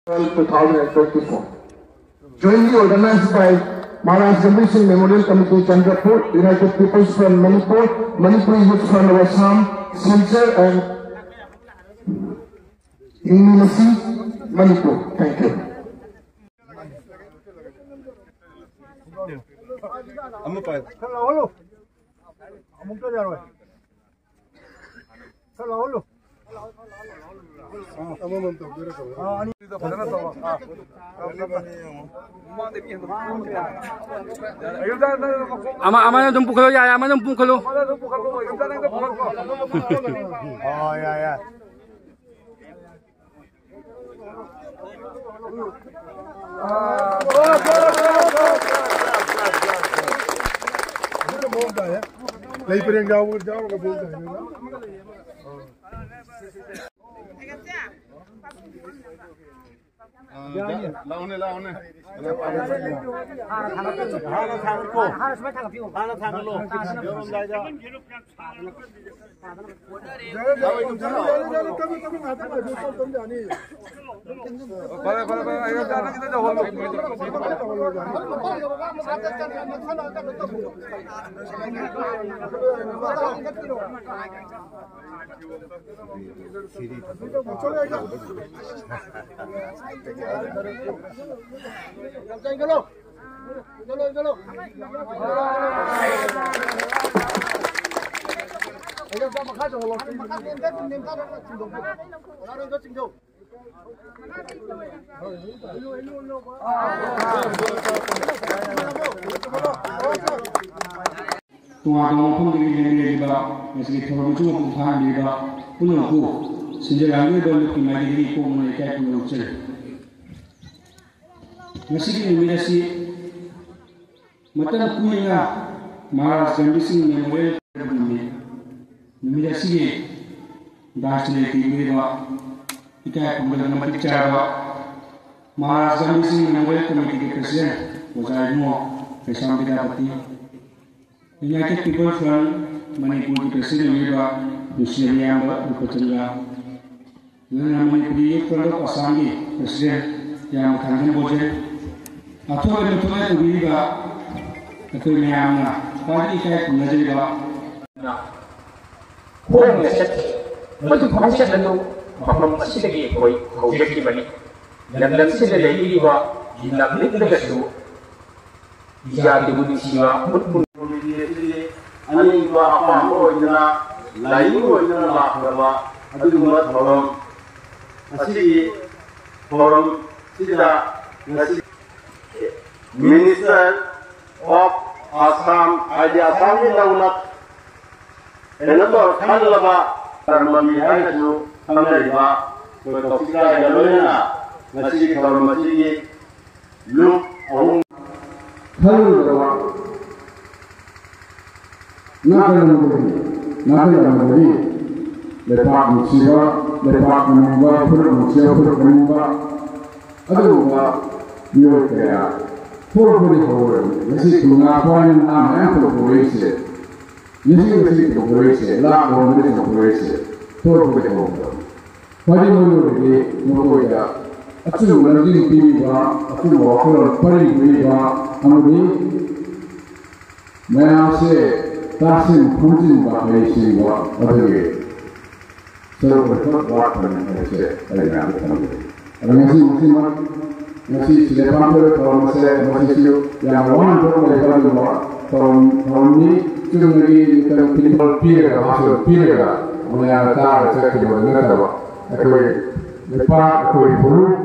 2024. Jointly organized by Maharaj Gambhir Singh Memorial Committee, Chandrapur, United People's Front Manipur, Manipuri Youth Front of Assam, Silchar and Ingminasi, Manipur. Thank you. Ama na dumpu kalau ya, ama dumpu kalau. Oh ya. Lagi pada yang jauh ke boleh. Lawan. Tuang pun dengan lebar, meski thorong cuma bukan lebar, punyaku sejauh ini baru kimai diri pun mereka punya. Meski nominasi matan punya Maharaj Gambhir Singh Memorial nominasi dasar tiba kita kemudian memetik cara Maharaj Gambhir Singh Memorial Committee Presiden Wajarimo Pesam Bidapati United People Front Manipur Presiden Liba Nusianya Bukacanga dengan Manipuri Front of Assam Presiden yang Kangen Bojen atau betul-betul Liba atau Myanmar parti kayak mengajar Hong set madu konsep lalu mafam asidagi koi hojaki bani lamlam sida leiriba lamlik nagasu ijadi budi siwa mutmun ani ba apa ko ina layu ina la ba adu ma thorom asigi thorom sida ngasi Minister of Assam Assam ni daulat Enamor kanlaba termami haju kameriba kotokika yaloina nasi kalmati lu ông Hello dawa nakalamu lepak musiba lepak menunggu pura aduga yo kaya pura nasi tunga poin yang terpurese Nisi terpurese la orang terpurese terpurese pada menurut dia Acu nanti tiba, acu wakil pari tiba, amudi, menase tasin punjin bakai siwa, adanya. Seluruh wakil menase, ada yang nasi selepan kalau masih yang orang tu tahun ini cuma lagi kita tinggal pilih, mana yang tak cek di mana tu, aku lepas aku buru